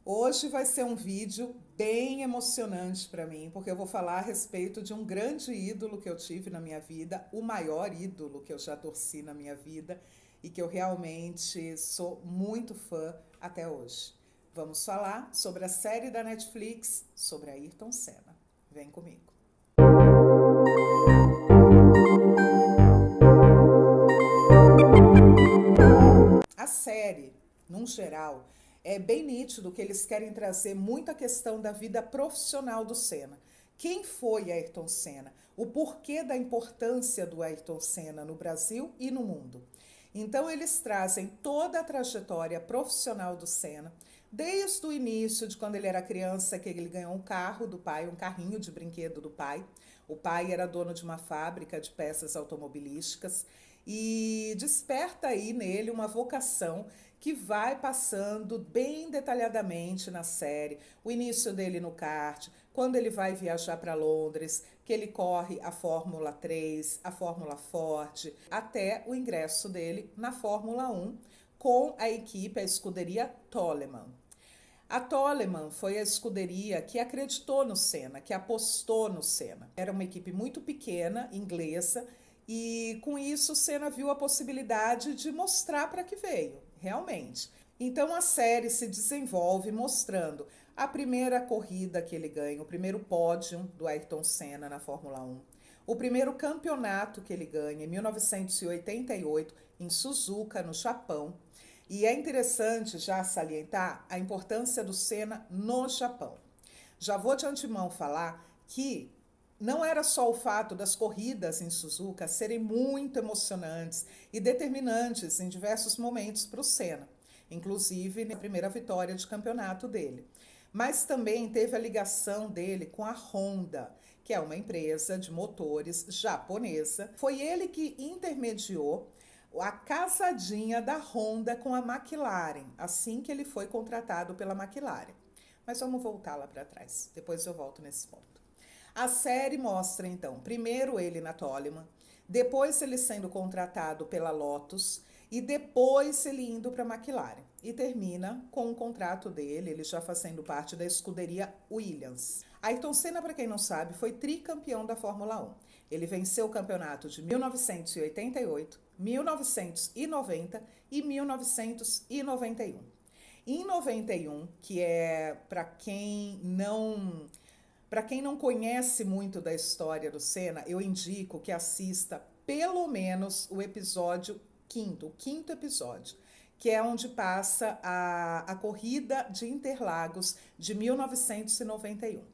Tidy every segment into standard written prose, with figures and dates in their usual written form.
Hoje vai ser um vídeo bem emocionante para mim, porque eu vou falar a respeito de um grande ídolo que eu tive na minha vida, o maior ídolo que eu já torci na minha vida e que eu realmente sou muito fã até hoje. Vamos falar sobre a série da Netflix sobre Ayrton Senna. Vem comigo. A série, num geral, é bem nítido que eles querem trazer muita questão da vida profissional do Senna. Quem foi Ayrton Senna? O porquê da importância do Ayrton Senna no Brasil e no mundo. Então eles trazem toda a trajetória profissional do Senna, desde o início de quando ele era criança, que ele ganhou um carro do pai, um carrinho de brinquedo do pai. O pai era dono de uma fábrica de peças automobilísticas e desperta aí nele uma vocação que vai passando bem detalhadamente na série. O início dele no kart, quando ele vai viajar para Londres, que ele corre a Fórmula 3, a Fórmula Ford, até o ingresso dele na Fórmula 1 com a equipe, a escuderia Toleman. A Toleman foi a escuderia que acreditou no Senna, que apostou no Senna. Era uma equipe muito pequena, inglesa, e com isso o Senna viu a possibilidade de mostrar para que veio, realmente. Então a série se desenvolve mostrando a primeira corrida que ele ganha, o primeiro pódio do Ayrton Senna na Fórmula 1, o primeiro campeonato que ele ganha em 1988 em Suzuka, no Japão. E é interessante já salientar a importância do Senna no Japão. Já vou de antemão falar que não era só o fato das corridas em Suzuka serem muito emocionantes e determinantes em diversos momentos para o Senna, inclusive na primeira vitória de campeonato dele. Mas também teve a ligação dele com a Honda, que é uma empresa de motores japonesa. Foi ele que intermediou a casadinha da Honda com a McLaren, assim que ele foi contratado pela McLaren. Mas vamos voltar lá para trás, depois eu volto nesse ponto. A série mostra, então, primeiro ele na Toleman, depois ele sendo contratado pela Lotus e depois ele indo para a McLaren. E termina com o contrato dele, ele já fazendo parte da escuderia Williams. Ayrton Senna, para quem não sabe, foi tricampeão da Fórmula 1. Ele venceu o campeonato de 1988, 1990 e 1991. Em 91, que é para quem não conhece muito da história do Senna, eu indico que assista pelo menos o episódio quinto, o quinto episódio, que é onde passa a corrida de Interlagos de 1991.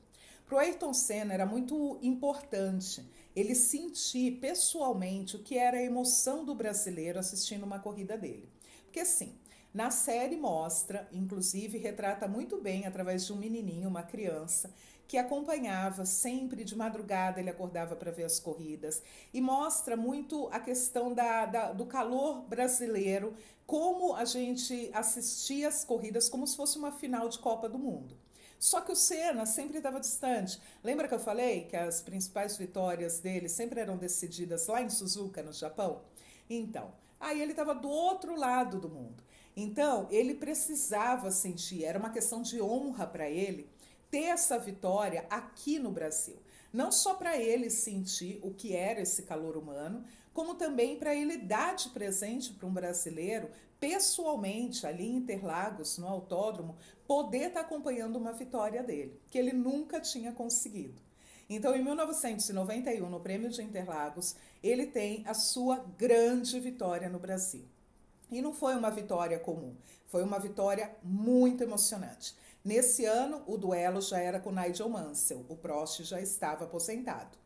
Para o Ayrton Senna era muito importante ele sentir pessoalmente o que era a emoção do brasileiro assistindo uma corrida dele. Porque assim, na série mostra, inclusive retrata muito bem através de um menininho, uma criança, que acompanhava sempre de madrugada, ele acordava para ver as corridas, e mostra muito a questão do calor brasileiro, como a gente assistia as corridas como se fosse uma final de Copa do Mundo. Só que o Senna sempre estava distante. Lembra que eu falei que as principais vitórias dele sempre eram decididas lá em Suzuka, no Japão? Então, aí ele estava do outro lado do mundo. Então, ele precisava sentir, era uma questão de honra para ele ter essa vitória aqui no Brasil. Não só para ele sentir o que era esse calor humano, como também para ele dar de presente para um brasileiro, pessoalmente, ali em Interlagos, no autódromo, poder estar acompanhando uma vitória dele, que ele nunca tinha conseguido. Então, em 1991, no Prêmio de Interlagos, ele tem a sua grande vitória no Brasil. E não foi uma vitória comum, foi uma vitória muito emocionante. Nesse ano, o duelo já era com Nigel Mansell, o Prost já estava aposentado.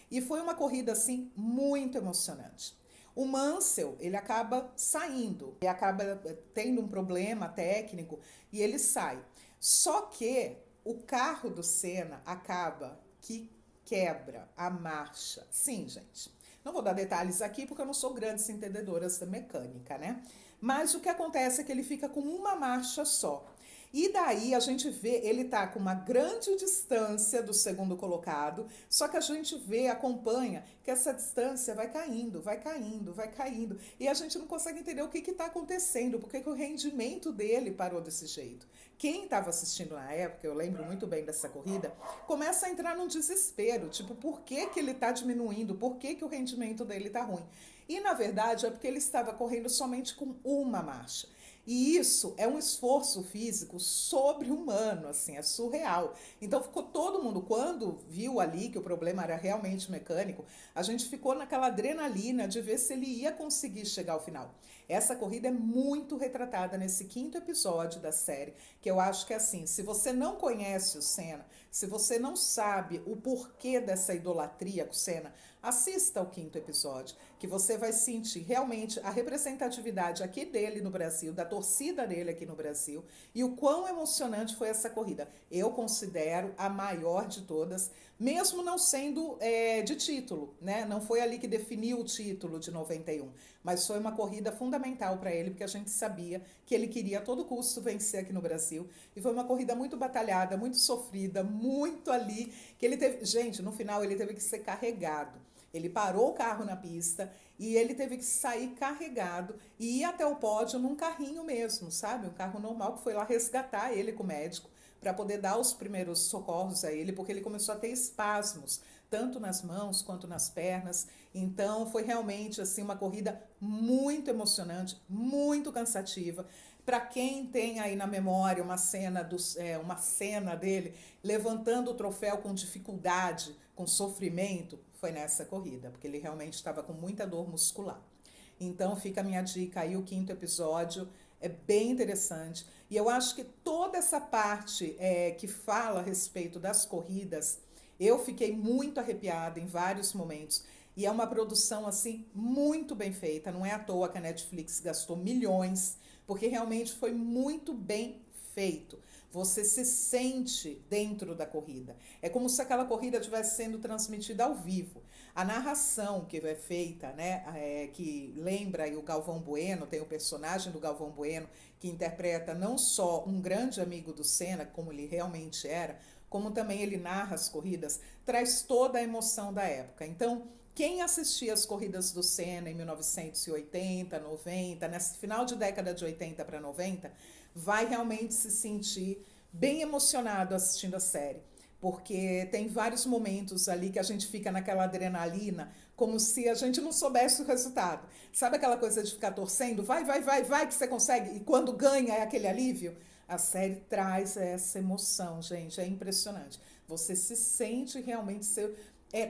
E foi uma corrida, assim, muito emocionante. O Mansell, ele acaba saindo, ele acaba tendo um problema técnico e ele sai. Só que o carro do Senna acaba que quebra a marcha. Sim, gente. Não vou dar detalhes aqui porque eu não sou grandes entendedoras da mecânica, né? Mas o que acontece é que ele fica com uma marcha só. E daí a gente vê, ele tá com uma grande distância do segundo colocado, só que a gente vê, acompanha, que essa distância vai caindo, vai caindo, vai caindo. E a gente não consegue entender o que está acontecendo, porque que o rendimento dele parou desse jeito. Quem estava assistindo na época, eu lembro muito bem dessa corrida, começa a entrar num desespero, tipo, por que, que ele está diminuindo? Por que, que o rendimento dele está ruim? E na verdade é porque ele estava correndo somente com uma marcha. E isso é um esforço físico sobre-humano, assim, é surreal. Então ficou todo mundo, quando viu ali que o problema era realmente mecânico, a gente ficou naquela adrenalina de ver se ele ia conseguir chegar ao final. Essa corrida é muito retratada nesse quinto episódio da série, que eu acho que é assim, se você não conhece o Senna, se você não sabe o porquê dessa idolatria com o Senna, assista ao quinto episódio, que você vai sentir realmente a representatividade aqui dele no Brasil, da torcida dele aqui no Brasil, e o quão emocionante foi essa corrida. Eu considero a maior de todas, mesmo não sendo de título, né? Não foi ali que definiu o título de 91, mas foi uma corrida fundamental para ele, porque a gente sabia que ele queria a todo custo vencer aqui no Brasil, e foi uma corrida muito batalhada, muito sofrida, muito ali, que ele teve, gente, no final ele teve que ser carregado. Ele parou o carro na pista e ele teve que sair carregado e ir até o pódio num carrinho mesmo, sabe? Um carro normal que foi lá resgatar ele com o médico para poder dar os primeiros socorros a ele, porque ele começou a ter espasmos, tanto nas mãos quanto nas pernas. Então foi realmente assim uma corrida muito emocionante, muito cansativa. Para quem tem aí na memória uma cena dele levantando o troféu com dificuldade, com sofrimento, foi nessa corrida, porque ele realmente estava com muita dor muscular. Então fica a minha dica aí, o quinto episódio é bem interessante. E eu acho que toda essa parte que fala a respeito das corridas, eu fiquei muito arrepiada em vários momentos. E é uma produção assim muito bem feita. Não é à toa que a Netflix gastou milhões, porque realmente foi muito bem feito. Você se sente dentro da corrida. É como se aquela corrida estivesse sendo transmitida ao vivo. A narração que é feita, né, que lembra aí o Galvão Bueno, tem o personagem do Galvão Bueno, que interpreta não só um grande amigo do Senna, como ele realmente era, como também ele narra as corridas, traz toda a emoção da época. Então, quem assistia as corridas do Senna em 1980, 90, nesse final de década de 80 para 90, vai realmente se sentir bem emocionado assistindo a série. Porque tem vários momentos ali que a gente fica naquela adrenalina, como se a gente não soubesse o resultado. Sabe aquela coisa de ficar torcendo? Vai, vai, vai, vai, que você consegue. E quando ganha é aquele alívio. A série traz essa emoção, gente. É impressionante. Você se sente realmente ser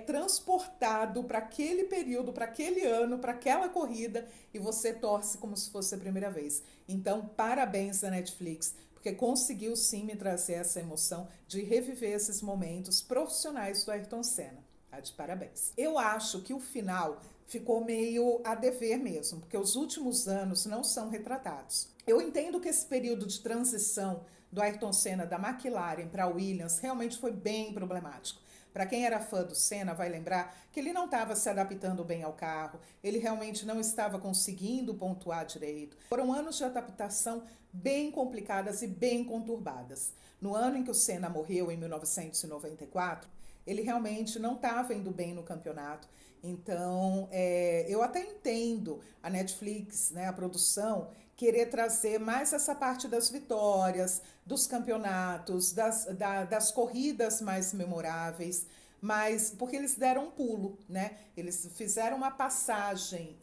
transportado para aquele período, para aquele ano, para aquela corrida e você torce como se fosse a primeira vez. Então, parabéns da Netflix, porque conseguiu sim me trazer essa emoção de reviver esses momentos profissionais do Ayrton Senna. Tá de parabéns. Eu acho que o final ficou meio a dever mesmo, porque os últimos anos não são retratados. Eu entendo que esse período de transição do Ayrton Senna da McLaren para a Williams realmente foi bem problemático. Para quem era fã do Senna, vai lembrar que ele não estava se adaptando bem ao carro, ele realmente não estava conseguindo pontuar direito. Foram anos de adaptação bem complicadas e bem conturbadas. No ano em que o Senna morreu, em 1994, ele realmente não estava indo bem no campeonato. Então, eu até entendo a Netflix, né, a produção, querer trazer mais essa parte das vitórias, dos campeonatos, das corridas mais memoráveis, mas porque eles deram um pulo, né? Eles fizeram uma passagem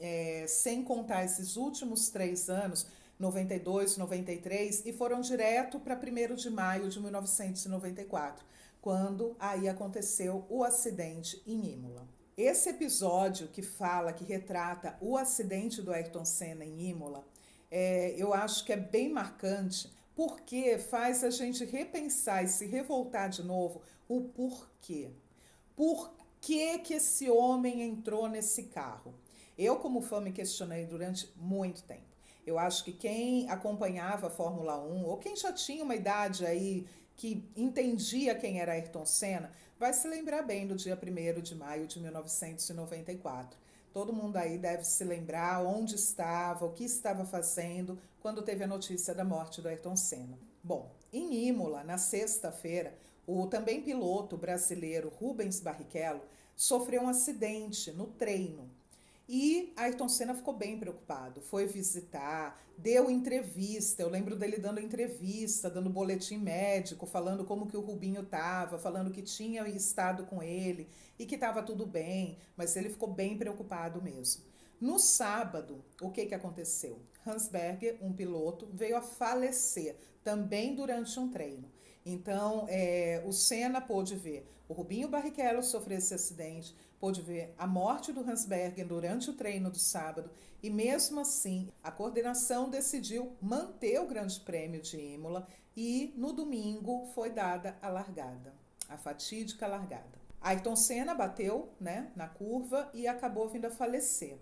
sem contar esses últimos 3 anos, 92, 93, e foram direto para 1º de maio de 1994, quando aí aconteceu o acidente em Imola. Esse episódio que fala, que retrata o acidente do Ayrton Senna em Imola, eu acho que é bem marcante, porque faz a gente repensar e se revoltar de novo o porquê. Por que esse homem entrou nesse carro? Eu, como fã, me questionei durante muito tempo. Eu acho que quem acompanhava a Fórmula 1, ou quem já tinha uma idade aí que entendia quem era Ayrton Senna, vai se lembrar bem do dia 1º de maio de 1994. Todo mundo aí deve se lembrar onde estava, o que estava fazendo quando teve a notícia da morte do Ayrton Senna. Bom, Em Imola, na sexta-feira, o também piloto brasileiro Rubens Barrichello sofreu um acidente no treino. E Ayrton Senna ficou bem preocupado, foi visitar, deu entrevista, eu lembro dele dando entrevista, dando boletim médico, falando como que o Rubinho estava, falando que tinha estado com ele e que estava tudo bem, mas ele ficou bem preocupado mesmo. No sábado, o que aconteceu? Hans Berger, um piloto, veio a falecer também durante um treino. Então, o Senna pôde ver o Rubinho Barrichello sofrer esse acidente, pôde ver a morte do Hans Berger durante o treino do sábado e mesmo assim a coordenação decidiu manter o Grande Prêmio de Imola e no domingo foi dada a largada, a fatídica largada. Ayrton Senna bateu, né, na curva e acabou vindo a falecer.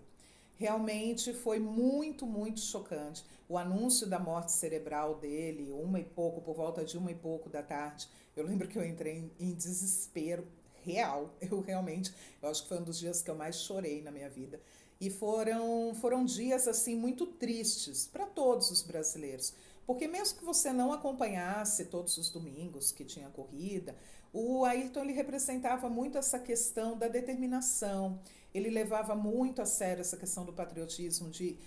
Realmente foi muito, muito chocante. O anúncio da morte cerebral dele, por volta de 1h pouco da tarde, eu lembro que eu entrei em desespero real. Eu acho que foi um dos dias que eu mais chorei na minha vida. E foram dias assim muito tristes para todos os brasileiros. Porque mesmo que você não acompanhasse todos os domingos que tinha corrida, o Ayrton ele representava muito essa questão da determinação. Ele levava muito a sério essa questão do patriotismo, de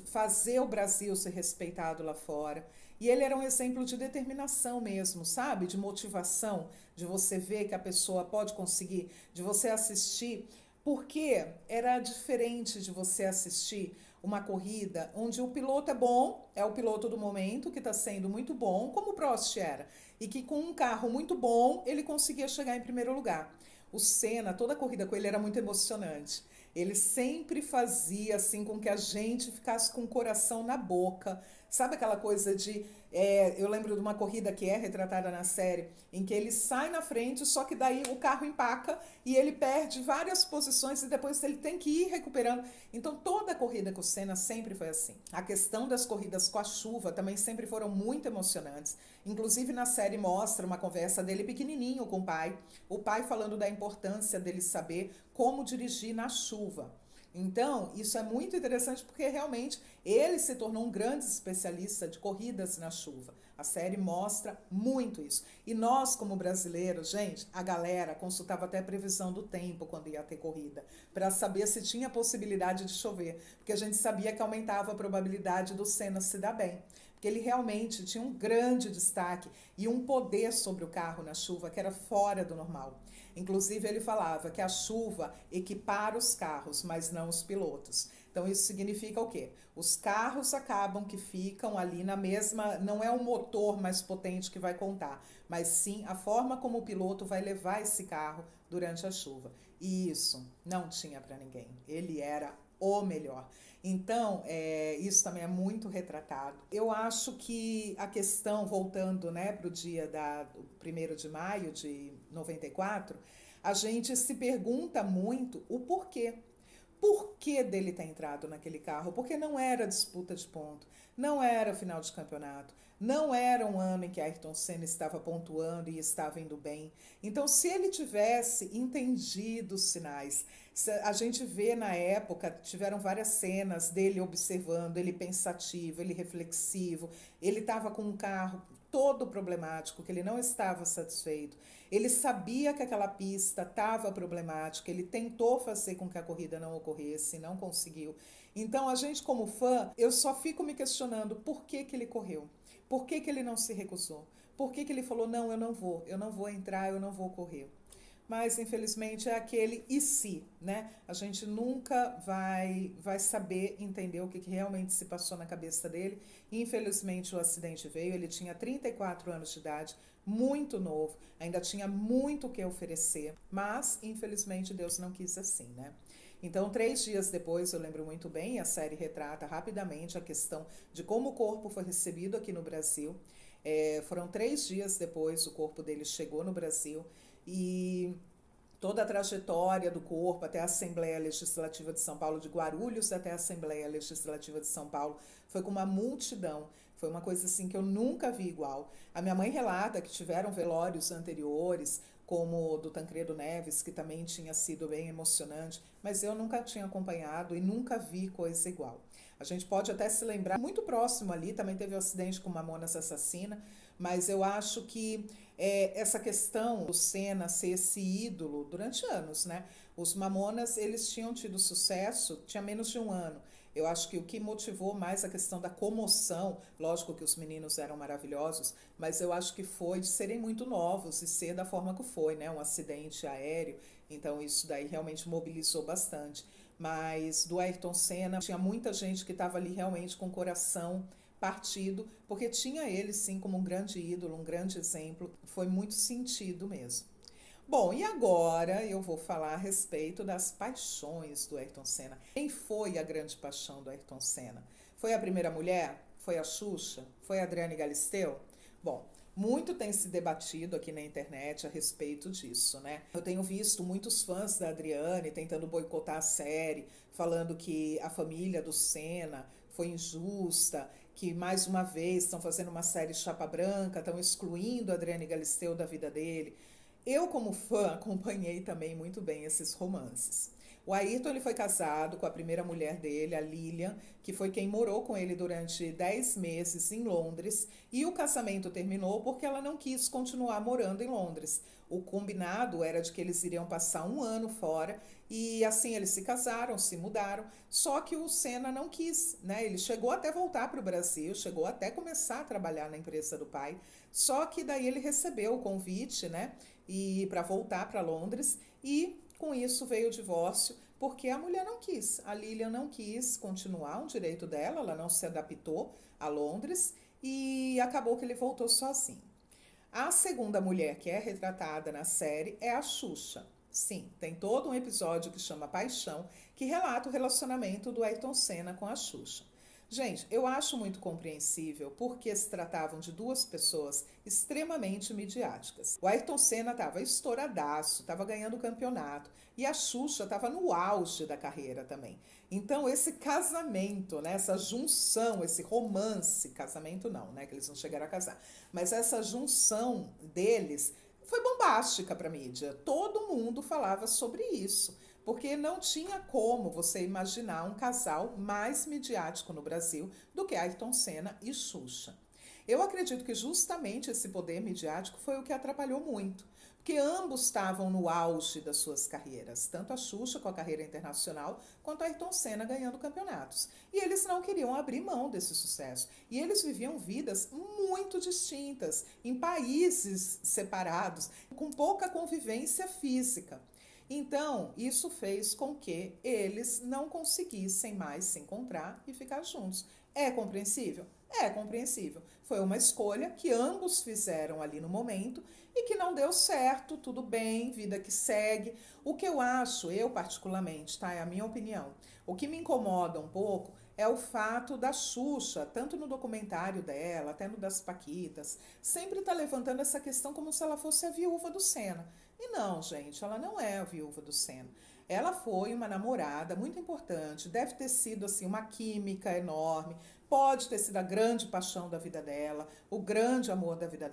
fazer o Brasil ser respeitado lá fora. E ele era um exemplo de determinação mesmo, sabe? De motivação, de você ver que a pessoa pode conseguir, de você assistir. Porque era diferente de você assistir uma corrida onde o piloto é bom, é o piloto do momento que está sendo muito bom, como o Prost era, e que com um carro muito bom ele conseguia chegar em primeiro lugar. O Senna, toda a corrida com ele era muito emocionante. Ele sempre fazia assim com que a gente ficasse com o coração na boca. Sabe aquela coisa de... eu lembro de uma corrida que é retratada na série, em que ele sai na frente, só que daí o carro empaca e ele perde várias posições e depois ele tem que ir recuperando. Então toda a corrida com o Senna sempre foi assim. A questão das corridas com a chuva também sempre foram muito emocionantes. Inclusive na série mostra uma conversa dele pequenininho com o pai falando da importância dele saber como dirigir na chuva. Então, isso é muito interessante porque realmente ele se tornou um grande especialista de corridas na chuva. A série mostra muito isso. E nós, como brasileiros, gente, a galera consultava até a previsão do tempo quando ia ter corrida, para saber se tinha possibilidade de chover, porque a gente sabia que aumentava a probabilidade do Senna se dar bem. Porque ele realmente tinha um grande destaque e um poder sobre o carro na chuva que era fora do normal. Inclusive, ele falava que a chuva equipara os carros, mas não os pilotos. Então, isso significa o quê? Os carros acabam que ficam ali na mesma... Não é o motor mais potente que vai contar, mas sim a forma como o piloto vai levar esse carro durante a chuva. E isso não tinha para ninguém. Ele era o melhor. Então, isso também é muito retratado. Eu acho que a questão, voltando, né, para o dia do 1º de maio de 94, a gente se pergunta muito o porquê. Por que dele ter entrado naquele carro? Porque não era disputa de ponto, não era final de campeonato, não era um ano em que Ayrton Senna estava pontuando e estava indo bem. Então, se ele tivesse entendido os sinais, a gente vê na época, tiveram várias cenas dele observando, ele pensativo, ele reflexivo, ele estava com um carro todo problemático, que ele não estava satisfeito. Ele sabia que aquela pista estava problemática, ele tentou fazer com que a corrida não ocorresse, não conseguiu. Então, a gente como fã, eu só fico me questionando por que ele correu, por que ele não se recusou, por que ele falou, não, eu não vou entrar, eu não vou correr. Mas, infelizmente, é aquele e se, né? A gente nunca vai saber entender o que realmente se passou na cabeça dele. Infelizmente, o acidente veio, ele tinha 34 anos de idade, muito novo, ainda tinha muito o que oferecer, mas, infelizmente, Deus não quis assim, né? Então, 3 dias depois, eu lembro muito bem, a série retrata rapidamente a questão de como o corpo foi recebido aqui no Brasil. Foram 3 dias depois, o corpo dele chegou no Brasil e toda a trajetória do corpo até a Assembleia Legislativa de São Paulo, de Guarulhos até a Assembleia Legislativa de São Paulo, foi com uma multidão. Foi uma coisa assim que eu nunca vi igual. A minha mãe relata que tiveram velórios anteriores, como o do Tancredo Neves, que também tinha sido bem emocionante, mas eu nunca tinha acompanhado e nunca vi coisa igual. A gente pode até se lembrar, muito próximo ali, também teve o acidente com Mamonas Assassina, Mas eu acho que essa questão do Senna ser esse ídolo durante anos, né? Os Mamonas, eles tinham tido sucesso, tinha menos de um ano. Eu acho que o que motivou mais a questão da comoção, lógico que os meninos eram maravilhosos, mas eu acho que foi de serem muito novos e ser da forma que foi, né? Um acidente aéreo, então isso daí realmente mobilizou bastante. Mas do Ayrton Senna, tinha muita gente que estava ali realmente com o coração partido, porque tinha ele sim como um grande ídolo, um grande exemplo, foi muito sentido mesmo. Bom, e agora eu vou falar a respeito das paixões do Ayrton Senna. Quem foi a grande paixão do Ayrton Senna? Foi a primeira mulher? Foi a Xuxa? Foi a Adriane Galisteu? Bom, muito tem se debatido aqui na internet a respeito disso, né? Eu tenho visto muitos fãs da Adriane tentando boicotar a série, falando que a família do Senna foi injusta, que mais uma vez estão fazendo uma série chapa branca, estão excluindo a Adriane Galisteu da vida dele. Eu, como fã, acompanhei também muito bem esses romances. O Ayrton ele foi casado com a primeira mulher dele, a Lilian, que foi quem morou com ele durante 10 meses em Londres, e o casamento terminou porque ela não quis continuar morando em Londres. O combinado era de que eles iriam passar um ano fora e assim eles se casaram, se mudaram, só que o Senna não quis, né? Ele chegou até voltar para o Brasil, chegou até começar a trabalhar na empresa do pai, só que daí ele recebeu o convite, né? E para voltar para Londres e com isso veio o divórcio, porque a mulher não quis. A Lilian não quis continuar um direito dela, ela não se adaptou a Londres e acabou que ele voltou sozinho. A segunda mulher que é retratada na série é a Xuxa. Sim, tem todo um episódio que chama Paixão, que relata o relacionamento do Ayrton Senna com a Xuxa. Gente, eu acho muito compreensível porque se tratavam de duas pessoas extremamente midiáticas. O Ayrton Senna estava estouradaço, estava ganhando o campeonato e a Xuxa estava no auge da carreira também. Então esse casamento, né, essa junção, esse romance, casamento não, né, que eles não chegaram a casar, mas essa junção deles foi bombástica para a mídia. Todo mundo falava sobre isso porque não tinha como você imaginar um casal mais midiático no Brasil do que Ayrton Senna e Xuxa. Eu acredito que justamente esse poder midiático foi o que atrapalhou muito, porque ambos estavam no auge das suas carreiras, tanto a Xuxa com a carreira internacional, quanto a Ayrton Senna ganhando campeonatos. E eles não queriam abrir mão desse sucesso. E eles viviam vidas muito distintas, em países separados, com pouca convivência física. Então, isso fez com que eles não conseguissem mais se encontrar e ficar juntos. É compreensível? É compreensível. Foi uma escolha que ambos fizeram ali no momento e que não deu certo, tudo bem, vida que segue. O que eu acho, eu particularmente, tá? É a minha opinião. O que me incomoda um pouco é o fato da Xuxa, tanto no documentário dela, até no das Paquitas, sempre tá levantando essa questão como se ela fosse a viúva do Senna. E não, gente, ela não é a viúva do Senna. Ela foi uma namorada muito importante, deve ter sido assim uma química enorme, pode ter sido a grande paixão da vida dela, o grande amor da vida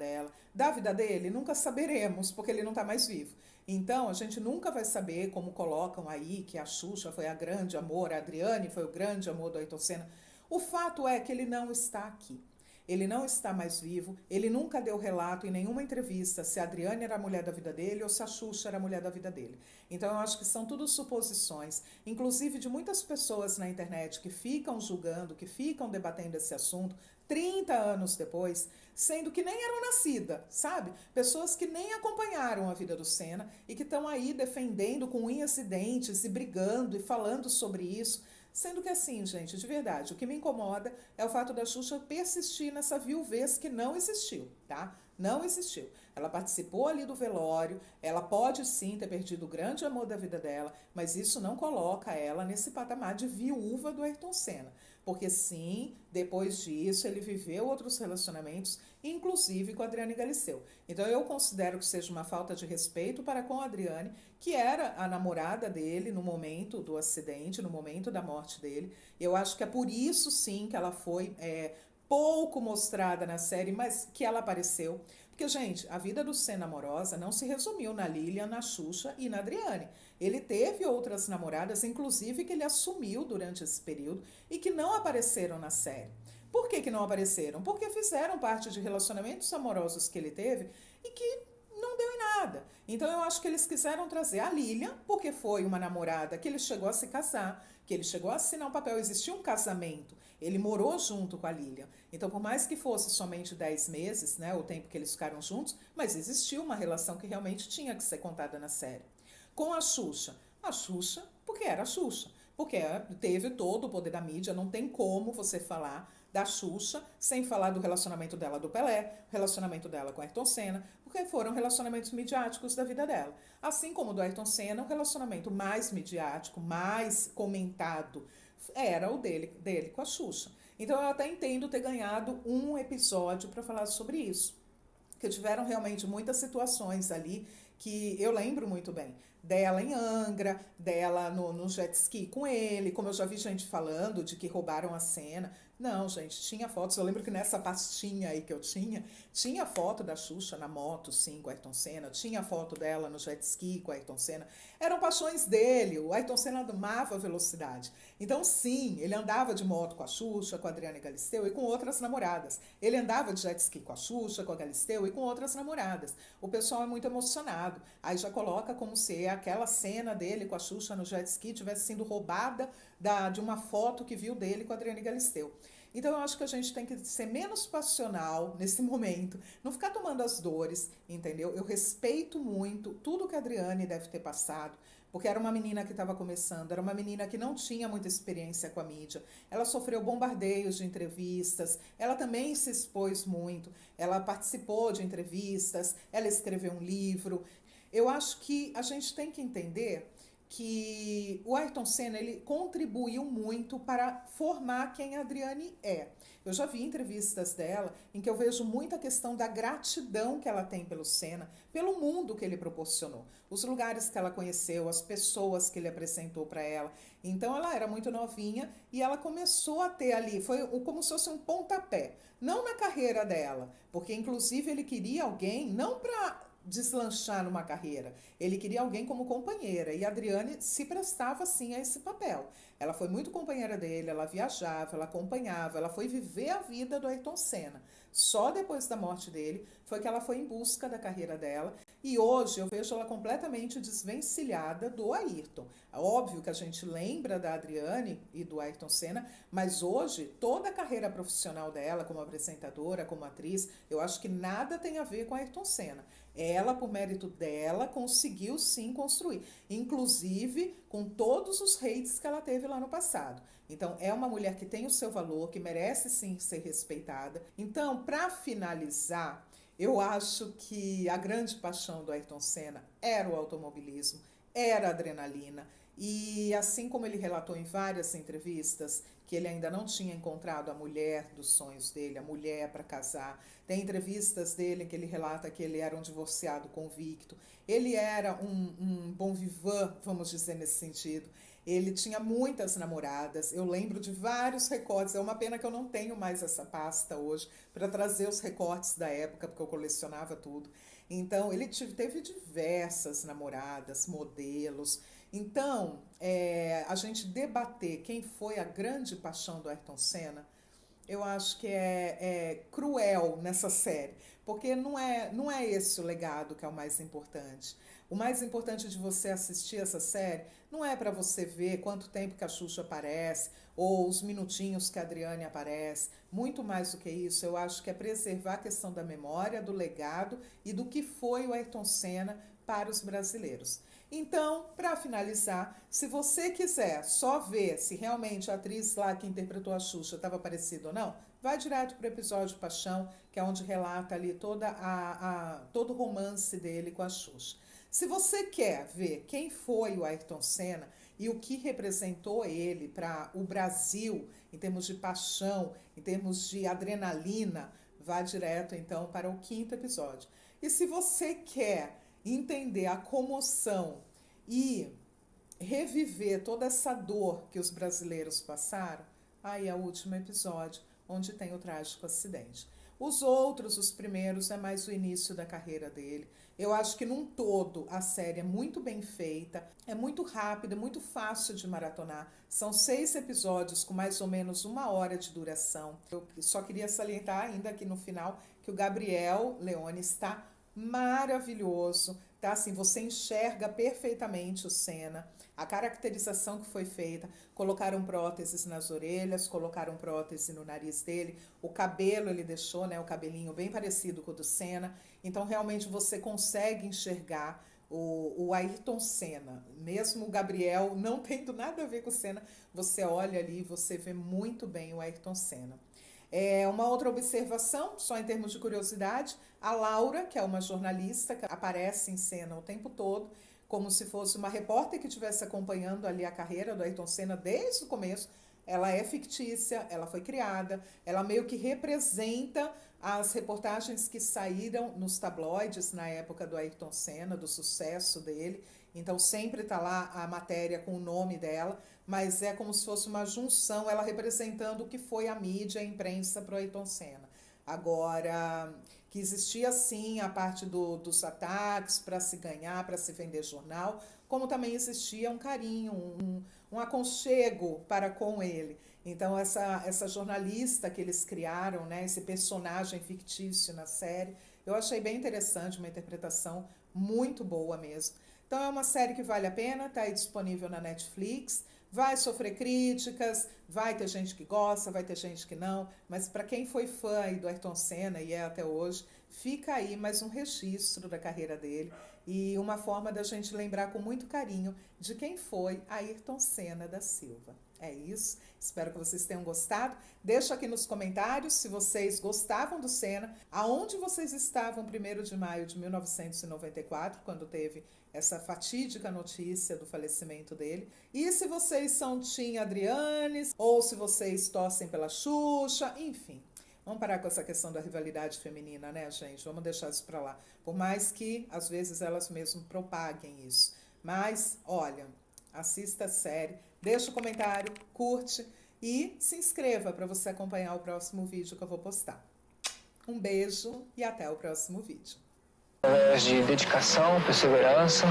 dele, nunca saberemos, porque ele não está mais vivo. Então, a gente nunca vai saber como colocam aí que a Xuxa foi a grande amor, a Adriane foi o grande amor do Ayrton Senna. O fato é que ele não está aqui. Ele não está mais vivo, ele nunca deu relato em nenhuma entrevista se a Adriane era a mulher da vida dele ou se a Xuxa era a mulher da vida dele. Então eu acho que são tudo suposições, inclusive de muitas pessoas na internet que ficam julgando, que ficam debatendo esse assunto 30 anos depois, sendo que nem eram nascidas, sabe? Pessoas que nem acompanharam a vida do Senna e que estão aí defendendo com unhas e dentes e brigando e falando sobre isso. Sendo que assim, gente, de verdade, o que me incomoda é o fato da Xuxa persistir nessa viuvez que não existiu, tá? Não existiu. Ela participou ali do velório, ela pode sim ter perdido o grande amor da vida dela, mas isso não coloca ela nesse patamar de viúva do Ayrton Senna. Porque sim, depois disso ele viveu outros relacionamentos, inclusive com a Adriane Galisteu. Então eu considero que seja uma falta de respeito para com a Adriane, que era a namorada dele no momento do acidente, no momento da morte dele. Eu acho que é por isso sim que ela foi pouco mostrada na série, mas que ela apareceu. Porque, gente, a vida do Senna amorosa não se resumiu na Lilian, na Xuxa e na Adriane. Ele teve outras namoradas, inclusive que ele assumiu durante esse período e que não apareceram na série. Por que não apareceram? Porque fizeram parte de relacionamentos amorosos que ele teve e que não deu em nada. Então eu acho que eles quiseram trazer a Lilian, porque foi uma namorada que ele chegou a se casar, que ele chegou a assinar um papel, existia um casamento, ele morou junto com a Lilian. Então, por mais que fosse somente 10 meses, né, o tempo que eles ficaram juntos, mas existiu uma relação que realmente tinha que ser contada na série. Com a Xuxa, porque era a Xuxa, porque teve todo o poder da mídia, não tem como você falar da Xuxa sem falar do relacionamento dela do Pelé, relacionamento dela com Ayrton Senna, porque foram relacionamentos midiáticos da vida dela. Assim como o do Ayrton Senna, o relacionamento mais midiático, mais comentado, era o dele com a Xuxa. Então eu até entendo ter ganhado um episódio para falar sobre isso, que tiveram realmente muitas situações ali que eu lembro muito bem. Dela em Angra, dela no jet ski com ele, como eu já vi gente falando de que roubaram a cena. Não, gente, tinha fotos. Eu lembro que nessa pastinha aí que eu tinha foto da Xuxa na moto, sim, com a Ayrton Senna, tinha foto dela no jet ski com a Ayrton Senna. Eram paixões dele, o Ayrton Senna amava a velocidade. Então, sim, ele andava de moto com a Xuxa, com a Adriana Galisteu e com outras namoradas. Ele andava de jet ski com a Xuxa, com a Galisteu e com outras namoradas. O pessoal é muito emocionado. Aí já coloca como se aquela cena dele com a Xuxa no jet ski tivesse sido roubada de uma foto que viu dele com a Adriana Galisteu. Então eu acho que a gente tem que ser menos passional nesse momento, não ficar tomando as dores, entendeu? Eu respeito muito tudo que a Adriane deve ter passado, porque era uma menina que estava começando, era uma menina que não tinha muita experiência com a mídia. Ela sofreu bombardeios de entrevistas, ela também se expôs muito, ela participou de entrevistas, ela escreveu um livro. Eu acho que a gente tem que entender que o Ayrton Senna ele contribuiu muito para formar quem a Adriane é. Eu já vi entrevistas dela em que eu vejo muita questão da gratidão que ela tem pelo Senna, pelo mundo que ele proporcionou, os lugares que ela conheceu, as pessoas que ele apresentou para ela. Então ela era muito novinha e ela começou a ter ali, foi como se fosse um pontapé, não na carreira dela, porque inclusive ele queria alguém não para deslanchar numa carreira. Ele queria alguém como companheira e a Adriane se prestava sim a esse papel. Ela foi muito companheira dele, ela viajava, ela acompanhava, ela foi viver a vida do Ayrton Senna. Só depois da morte dele foi que ela foi em busca da carreira dela e hoje eu vejo ela completamente desvencilhada do Ayrton. É óbvio que a gente lembra da Adriane e do Ayrton Senna, mas hoje toda a carreira profissional dela como apresentadora, como atriz, eu acho que nada tem a ver com Ayrton Senna. Ela, por mérito dela, conseguiu sim construir, inclusive com todos os hates que ela teve lá no passado. Então, é uma mulher que tem o seu valor, que merece sim ser respeitada. Então, para finalizar, eu acho que a grande paixão do Ayrton Senna era o automobilismo, era a adrenalina. E assim como ele relatou em várias entrevistas que ele ainda não tinha encontrado a mulher dos sonhos dele, a mulher para casar. Tem entrevistas dele que ele relata que ele era um divorciado convicto. Ele era um bon vivant, vamos dizer nesse sentido. Ele tinha muitas namoradas. Eu lembro de vários recortes. É uma pena que eu não tenho mais essa pasta hoje para trazer os recortes da época, porque eu colecionava tudo. Então, ele teve diversas namoradas, modelos. Então, a gente debater quem foi a grande paixão do Ayrton Senna, eu acho que é cruel nessa série, porque não é esse o legado que é o mais importante. O mais importante de você assistir essa série não é para você ver quanto tempo que a Xuxa aparece ou os minutinhos que a Adriane aparece. Muito mais do que isso, eu acho que é preservar a questão da memória, do legado e do que foi o Ayrton Senna para os brasileiros. Então, para finalizar, se você quiser só ver se realmente a atriz lá que interpretou a Xuxa estava parecida ou não, vai direto para o episódio Paixão, que é onde relata ali todo o romance dele com a Xuxa. Se você quer ver quem foi o Ayrton Senna e o que representou ele para o Brasil, em termos de paixão, em termos de adrenalina, vá direto então para o 5º episódio. E se você quer entender a comoção e reviver toda essa dor que os brasileiros passaram, aí é o último episódio, onde tem o trágico acidente. Os outros, os primeiros, é mais o início da carreira dele. Eu acho que num todo a série é muito bem feita, é muito rápida, muito fácil de maratonar. São 6 episódios com mais ou menos 1 hora de duração. Eu só queria salientar ainda aqui no final que o Gabriel Leone está maravilhoso, tá? Assim, você enxerga perfeitamente o Senna, a caracterização que foi feita, colocaram próteses nas orelhas, colocaram prótese no nariz dele, o cabelo ele deixou, né, o cabelinho bem parecido com o do Senna, então realmente você consegue enxergar o Ayrton Senna, mesmo o Gabriel não tendo nada a ver com o Senna, você olha ali e você vê muito bem o Ayrton Senna. Uma outra observação, só em termos de curiosidade, a Laura, que é uma jornalista que aparece em cena o tempo todo, como se fosse uma repórter que estivesse acompanhando ali a carreira do Ayrton Senna desde o começo. Ela é fictícia, ela foi criada, ela meio que representa as reportagens que saíram nos tabloides na época do Ayrton Senna, do sucesso dele. Então sempre está lá a matéria com o nome dela, mas é como se fosse uma junção, ela representando o que foi a mídia, a imprensa para o Ayrton Senna. Agora, que existia sim a parte dos ataques para se ganhar, para se vender jornal, como também existia um carinho, um aconchego para com ele. Então essa jornalista que eles criaram, né, esse personagem fictício na série, eu achei bem interessante, uma interpretação muito boa mesmo. Então é uma série que vale a pena, está aí disponível na Netflix, vai sofrer críticas, vai ter gente que gosta, vai ter gente que não, mas para quem foi fã aí do Ayrton Senna e é até hoje, fica aí mais um registro da carreira dele e uma forma da gente lembrar com muito carinho de quem foi Ayrton Senna da Silva. É isso, espero que vocês tenham gostado. Deixa aqui nos comentários se vocês gostavam do Senna, aonde vocês estavam 1º de maio de 1994, quando teve essa fatídica notícia do falecimento dele. E se vocês são Tim Adrianes, ou se vocês torcem pela Xuxa, enfim. Vamos parar com essa questão da rivalidade feminina, né, gente? Vamos deixar isso pra lá. Por mais que, às vezes, elas mesmo propaguem isso. Mas, olha, assista a série, deixa o comentário, curte e se inscreva para você acompanhar o próximo vídeo que eu vou postar. Um beijo e até o próximo vídeo. Através de dedicação, perseverança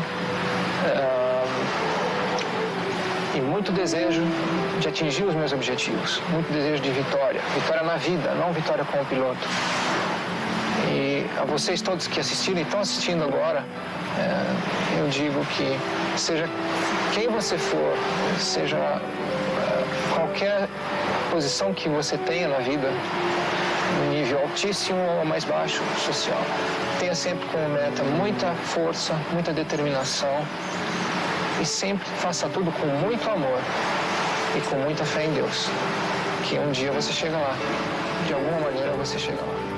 e muito desejo de atingir os meus objetivos, muito desejo de vitória, vitória na vida, não vitória como piloto. E a vocês todos que assistiram e estão assistindo agora, eu digo que seja quem você for, seja qualquer posição que você tenha na vida, no nível altíssimo ou mais baixo social, tenha sempre como meta muita força, muita determinação e sempre faça tudo com muito amor e com muita fé em Deus, que um dia você chega lá, de alguma maneira você chega lá.